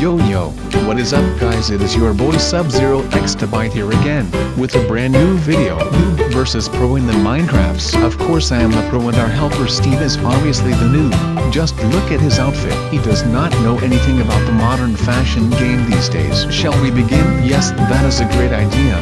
Yo, what is up guys, it is your boy Sub-Zero Xtabyte here again, with a brand new video, Noob vs Pro in the Minecrafts. Of course I am the pro and our helper Steve is obviously the noob. Just look at his outfit, he does not know anything about the modern fashion game these days. Shall we begin? Yes, that is a great idea.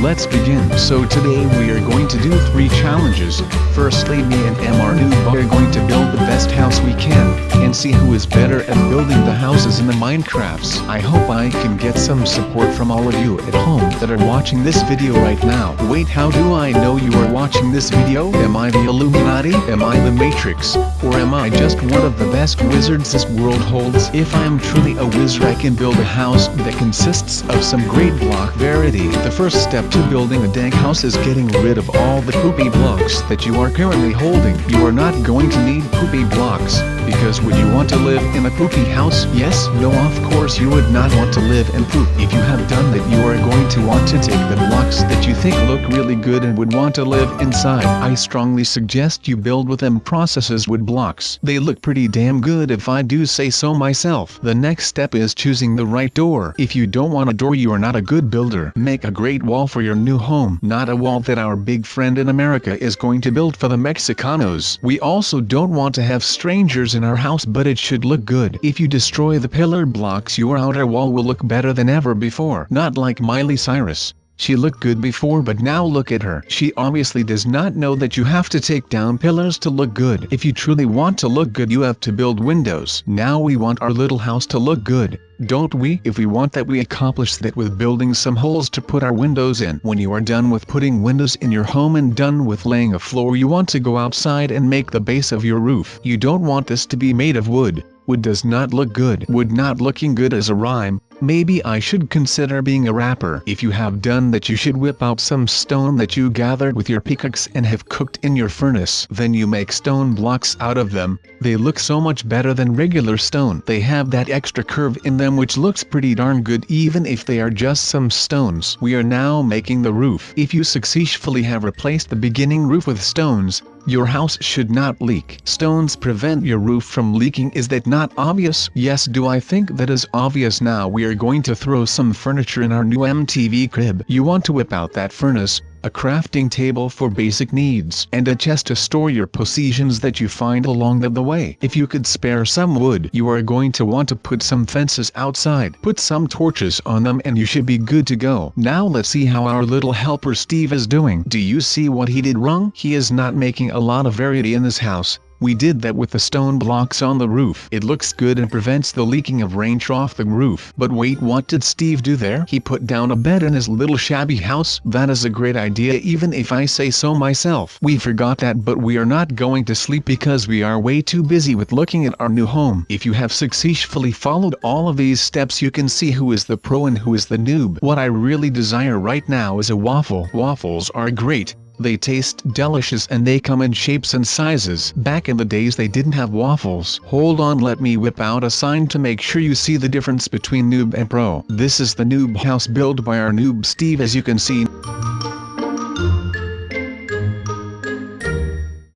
Let's begin. So today we are going to do 3 challenges. Firstly, me and MR Noob are going to build the best house we can, and see who is better at building the houses in the Minecrafts. I hope I can get some support from all of you at home that are watching this video right now. Wait, how do I know you are watching this video? Am I the Illuminati? Am I the Matrix? Or am I just one of the best wizards this world holds? If I am truly a wizard, I can build a house that consists of some great block variety. The first step to building a dang house is getting rid of all the poopy blocks that you are currently holding. You are not going to need poopy blocks, because would you want to live in a poopy house? Yes? No, of course you would not want to live in poop. If you have done that, you are going to want to take the blocks that you think look really good and would want to live inside. I strongly suggest you build with them processes wood blocks. They look pretty damn good if I do say so myself. The next step is choosing the right door. If you don't want a door, you are not a good builder. Make a great wall for your new home, not a wall that our big friend in America is going to build for the Mexicanos. We also don't want to have strangers in our house, but it should look good. If you destroy the pillar blocks, your outer wall will look better than ever before. Not like Miley Cyrus. She looked good before, but now look at her. She obviously does not know that you have to take down pillars to look good. If you truly want to look good, you have to build windows. Now we want our little house to look good, don't we? If we want that, we accomplish that with building some holes to put our windows in. When you are done with putting windows in your home and done with laying a floor, you want to go outside and make the base of your roof. You don't want this to be made of wood. Wood does not look good. Wood not looking good is a rhyme. Maybe I should consider being a rapper. If you have done that, you should whip out some stone that you gathered with your pickaxe and have cooked in your furnace. Then you make stone blocks out of them. They look so much better than regular stone. They have that extra curve in them which looks pretty darn good even if they are just some stones. We are now making the roof. If you successfully have replaced the beginning roof with stones, your house should not leak. Stones prevent your roof from leaking. Is that not obvious? Yes, do I think that is obvious? Now we are going to throw some furniture in our new MTV crib. You want to whip out that furnace, a crafting table for basic needs, and a chest to store your possessions that you find along the way. If you could spare some wood, you are going to want to put some fences outside. Put some torches on them and you should be good to go. Now let's see how our little helper Steve is doing. Do you see what he did wrong? He is not making a lot of variety in this house. We did that with the stone blocks on the roof. It looks good and prevents the leaking of rain off the roof. But wait, what did Steve do there? He put down a bed in his little shabby house. That is a great idea, even if I say so myself. We forgot that, but we are not going to sleep because we are way too busy with looking at our new home. If you have successfully followed all of these steps, you can see who is the pro and who is the noob. What I really desire right now is a waffle. Waffles are great. They taste delicious and they come in shapes and sizes. Back in the days they didn't have waffles. Hold on, let me whip out a sign to make sure you see the difference between noob and pro. This is the noob house built by our noob Steve, as you can see.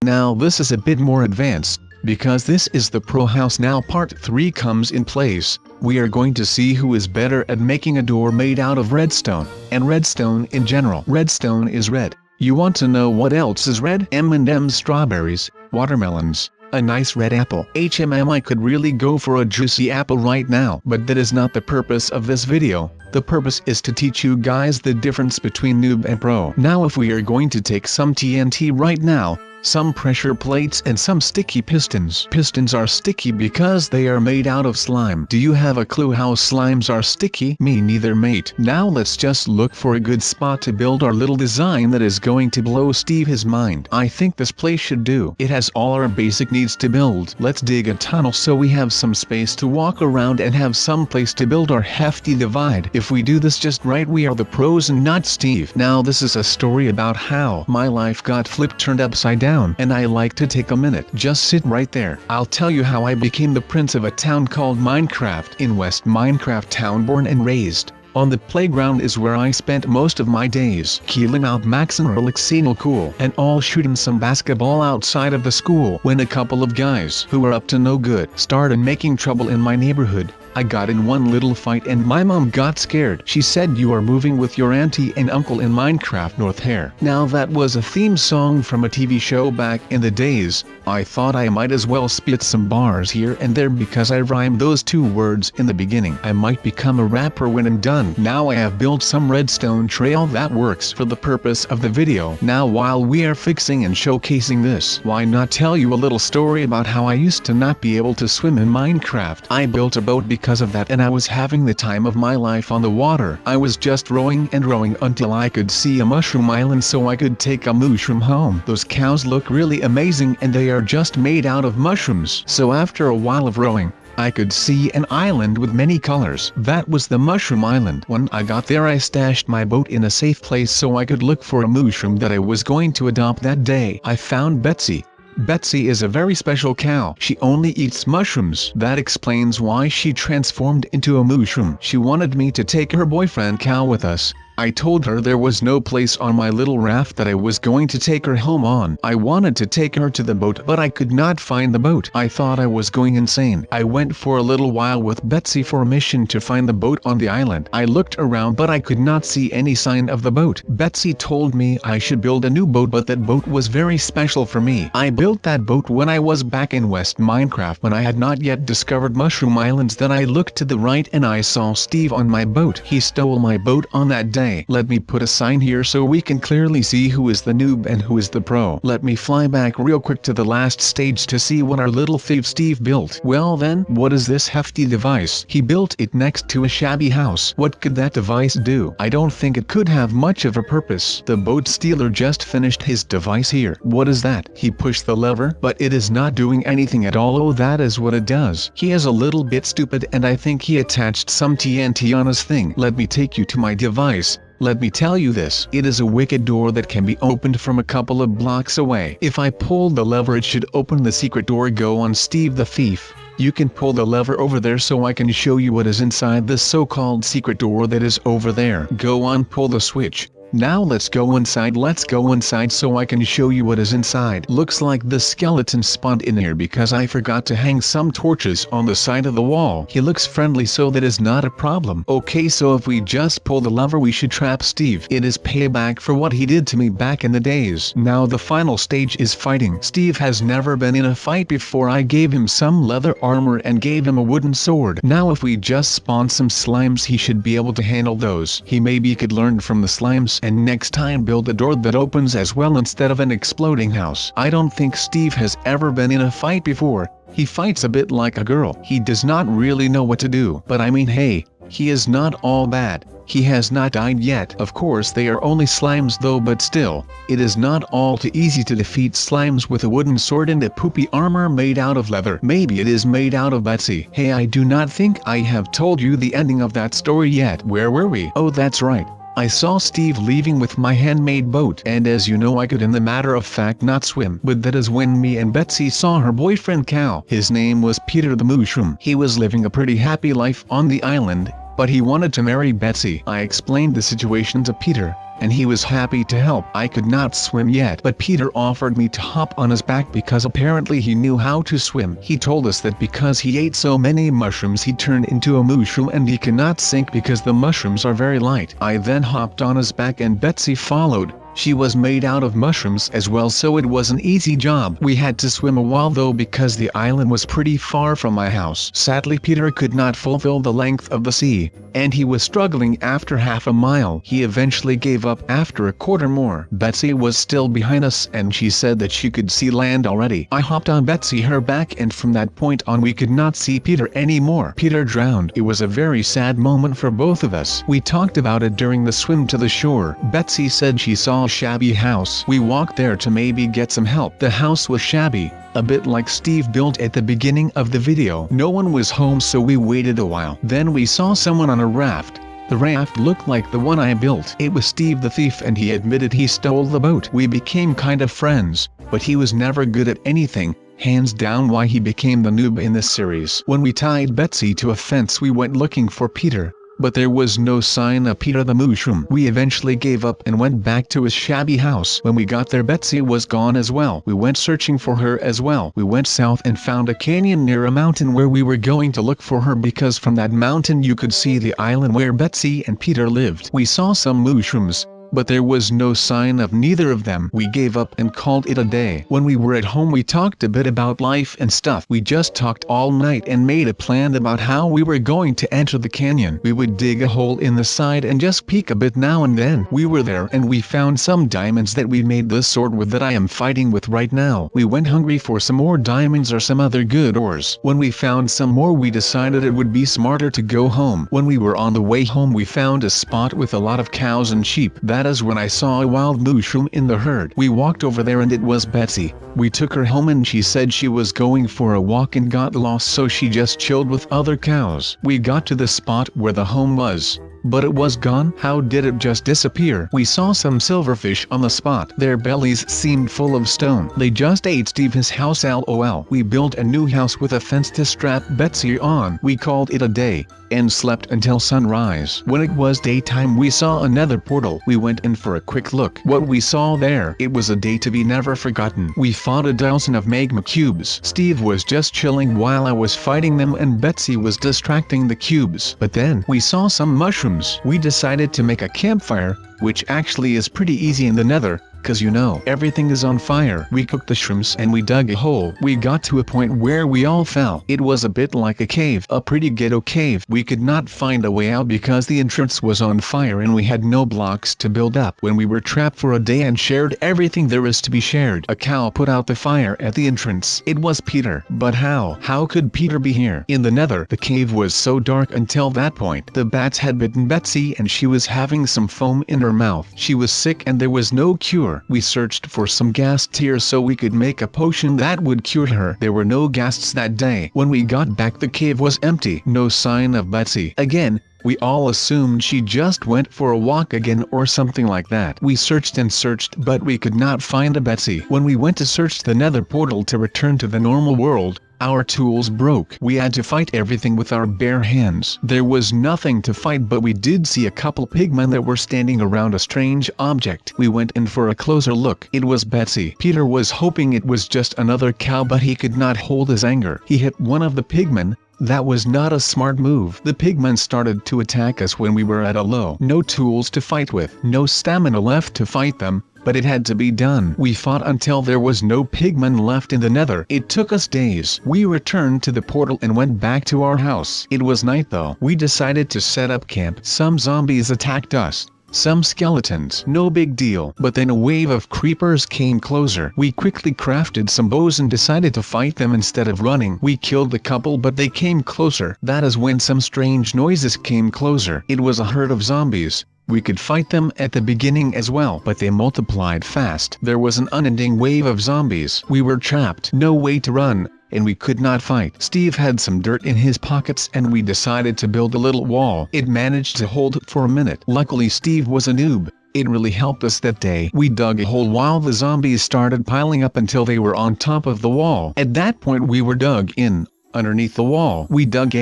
Now this is a bit more advanced, because this is the pro house. Now part 3 comes in place. We are going to see who is better at making a door made out of redstone, and redstone in general. Redstone is red. You want to know what else is red? M&M's, strawberries, watermelons, a nice red apple. I could really go for a juicy apple right now, but that is not the purpose of this video. The purpose is to teach you guys the difference between noob and pro. Now if we are going to take some TNT right now, some pressure plates and some sticky pistons. Pistons are sticky because they are made out of slime. Do you have a clue how slimes are sticky? Me neither, mate. Now let's just look for a good spot to build our little design that is going to blow Steve his mind. I think this place should do. It has all our basic needs to build. Let's dig a tunnel so we have some space to walk around and have some place to build our hefty divide. If we do this just right, we are the pros and not Steve. Now this is a story about how my life got turned upside down. And I like to take a minute. Just sit right there. I'll tell you how I became the prince of a town called Minecraft in West Minecraft town, born and raised. On the playground is where I spent most of my days, keeling out Max and relaxing cool and all shooting some basketball outside of the school when a couple of guys who were up to no good started making trouble in my neighborhood. I got in one little fight and my mom got scared. She said, "You are moving with your auntie and uncle in Minecraft Northair." Now that was a theme song from a TV show back in the days. I thought I might as well spit some bars here and there because I rhymed those two words in the beginning. I might become a rapper when I'm done. Now I have built some redstone trail that works for the purpose of the video. Now while we are fixing and showcasing this, why not tell you a little story about how I used to not be able to swim in Minecraft. I built a boat because of that and I was having the time of my life on the water. I was just rowing and rowing until I could see a mushroom island so I could take a mushroom home. Those cows look really amazing and they are just made out of mushrooms. So after a while of rowing, I could see an island with many colors. That was the mushroom island. When I got there I stashed my boat in a safe place so I could look for a mushroom that I was going to adopt that day. I found Betsy. Betsy is a very special cow. She only eats mushrooms. That explains why she transformed into a mushroom. She wanted me to take her boyfriend cow with us. I told her there was no place on my little raft that I was going to take her home on. I wanted to take her to the boat but I could not find the boat. I thought I was going insane. I went for a little while with Betsy for a mission to find the boat on the island. I looked around but I could not see any sign of the boat. Betsy told me I should build a new boat but that boat was very special for me. I built that boat when I was back in West Minecraft when I had not yet discovered mushroom islands. Then I looked to the right and I saw Steve on my boat. He stole my boat on that day. Let me put a sign here so we can clearly see who is the noob and who is the pro. Let me fly back real quick to the last stage to see what our little thief Steve built. Well then, what is this hefty device? He built it next to a shabby house. What could that device do? I don't think it could have much of a purpose. The boat stealer just finished his device here. What is that? He pushed the lever, but it is not doing anything at all. Oh, that is what it does. He is a little bit stupid and I think he attached some TNT on his thing. Let me take you to my device. Let me tell you this, it is a wicked door that can be opened from a couple of blocks away. If I pull the lever it should open the secret door. Go on, Steve the thief. You can pull the lever over there so I can show you what is inside this so-called secret door that is over there. Go on, pull the switch. Now let's go inside. Let's go inside so I can show you what is inside. Looks like the skeleton spawned in here because I forgot to hang some torches on the side of the wall. He looks friendly so that is not a problem. Okay, so if we just pull the lever we should trap Steve. It is payback for what he did to me back in the days. Now the final stage is fighting. Steve has never been in a fight before. I gave him some leather armor and gave him a wooden sword. Now if we just spawn some slimes he should be able to handle those. He maybe could learn from the slimes and next time build a door that opens as well instead of an exploding house. I don't think Steve has ever been in a fight before. He fights a bit like a girl. He does not really know what to do. But I mean, hey, he is not all bad. He has not died yet. Of course they are only slimes though, but still, it is not all too easy to defeat slimes with a wooden sword and a poopy armor made out of leather. Maybe it is made out of Betsy. Hey, I do not think I have told you the ending of that story yet. Where were we? Oh, that's right. I saw Steve leaving with my handmade boat, and as you know I could in the matter of fact not swim. But that is when me and Betsy saw her boyfriend cow. His name was Peter the Mushroom. He was living a pretty happy life on the island, but he wanted to marry Betsy. I explained the situation to Peter, and he was happy to help. I could not swim yet, but Peter offered me to hop on his back because apparently he knew how to swim. He told us that because he ate so many mushrooms he turned into a mushroom and he cannot sink because the mushrooms are very light. I then hopped on his back and Betsy followed. She was made out of mushrooms as well, so it was an easy job. We had to swim a while though because the island was pretty far from my house. Sadly Peter could not fulfill the length of the sea, and he was struggling after half a mile. He eventually gave up after a quarter more. Betsy was still behind us and she said that she could see land already. I hopped on Betsy her back and from that point on we could not see Peter anymore. Peter drowned. It was a very sad moment for both of us. We talked about it during the swim to the shore. Betsy said she saw a shabby house. We walked there to maybe get some help. The house was shabby, a bit like Steve built at the beginning of the video. No one was home so we waited a while. Then we saw someone on a raft. The raft looked like the one I built. It was Steve the thief and he admitted he stole the boat. We became kind of friends, but he was never good at anything. Hands down why he became the noob in this series. When we tied Betsy to a fence we went looking for Peter. but there was no sign of Peter the Mushroom. We eventually gave up and went back to his shabby house. When we got there, Betsy was gone as well. We went searching for her as well. We went south and found a canyon near a mountain where we were going to look for her, because from that mountain you could see the island where Betsy and Peter lived. We saw some mushrooms, but there was no sign of neither of them. We gave up and called it a day. When we were at home, we talked a bit about life and stuff. We just talked all night and made a plan about how we were going to enter the canyon. We would dig a hole in the side and just peek a bit now and then. We were there and we found some diamonds that we made this sword with that I am fighting with right now. We went hungry for some more diamonds or some other good ores. When we found some more, we decided it would be smarter to go home. When we were on the way home, we found a spot with a lot of cows and sheep. That is when I saw a wild mushroom in the herd. We walked over there and it was Betsy. We took her home and she said she was going for a walk and got lost, so she just chilled with other cows. We got to the spot where the home was, but it was gone. How did it just disappear? We saw some silverfish on the spot. Their bellies seemed full of stone. They just ate Steve's house. LOL. We built a new house with a fence to strap Betsy on. We called it a day and slept until sunrise. When it was daytime, we saw another portal. We went in for a quick look. What we saw there, it was a day to be never forgotten. We fought a dozen of magma cubes. Steve was just chilling while I was fighting them and Betsy was distracting the cubes. But then we saw some mushrooms. We decided to make a campfire, which actually is pretty easy in the Nether, cause you know, everything is on fire. We cooked the shrooms and we dug a hole. We got to a point where we all fell. It was a bit like a cave, a pretty ghetto cave. We could not find a way out because the entrance was on fire and we had no blocks to build up. When we were trapped for a day and shared everything there is to be shared, a cow put out the fire at the entrance. It was Peter. But how? How could Peter be here? In the Nether, the cave was so dark until that point. The bats had bitten Betsy and she was having some foam in her mouth. She was sick and there was no cure. We searched for some ghast tears so we could make a potion that would cure her. There were no ghasts that day. When we got back, the cave was empty. No sign of Betsy. Again, we all assumed she just went for a walk again or something like that. We searched and searched, but we could not find a Betsy. When we went to search the Nether portal to return to the normal world, our tools broke. We had to fight everything with our bare hands. There was nothing to fight, but we did see a couple pigmen that were standing around a strange object. We went in for a closer look. It was Betsy. Peter was hoping it was just another cow, but he could not hold his anger. He hit one of the pigmen. That was not a smart move. The pigmen started to attack us when we were at a low. No tools to fight with, no stamina left to fight them, but it had to be done. We fought until there was no pigmen left in the Nether. It took us days. We returned to the portal and went back to our house. It was night though. We decided to set up camp. Some zombies attacked us. Some skeletons. No big deal. But then a wave of creepers came closer. We quickly crafted some bows and decided to fight them instead of running. We killed a couple, but they came closer. That is when some strange noises came closer. It was a herd of zombies. We could fight them at the beginning as well, but they multiplied fast. There was an unending wave of zombies. We were trapped. No way to run, and we could not fight. Steve had some dirt in his pockets and we decided to build a little wall. It managed to hold it for a minute. Luckily Steve was a noob. It really helped us that day. We dug a hole while the zombies started piling up until they were on top of the wall. At that point we were dug in. Underneath the wall, we dug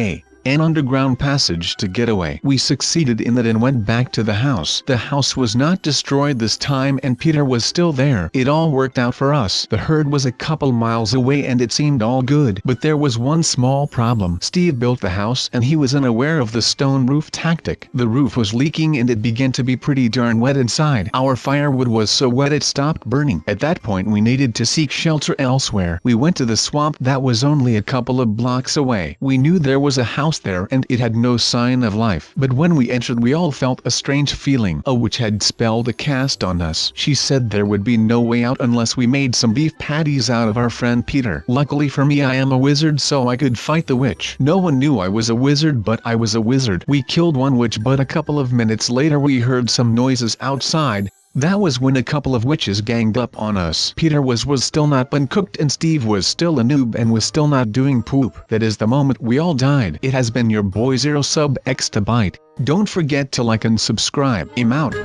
an underground passage to get away. We succeeded in that and went back to the house. The house was not destroyed this time and Peter was still there. It all worked out for us. The herd was a couple miles away and it seemed all good. But there was one small problem. Steve built the house and he was unaware of the stone roof tactic. The roof was leaking and it began to be pretty darn wet inside. Our firewood was so wet it stopped burning. At that point we needed to seek shelter elsewhere. We went to the swamp that was only a couple of blocks away. We knew there was a house there and it had no sign of life. But when we entered we all felt a strange feeling. A witch had spelled a cast on us. She said there would be no way out unless we made some beef patties out of our friend Peter. Luckily for me I am a wizard so I could fight the witch. No one knew I was a wizard but I was a wizard. We killed one witch but a couple of minutes later we heard some noises outside. That was when a couple of witches ganged up on us. Peter was still not been cooked and Steve was still a noob and was still not doing poop. That is the moment we all died. It has been your boy Zero Sub X to Byte. Don't forget to like and subscribe. I'm out.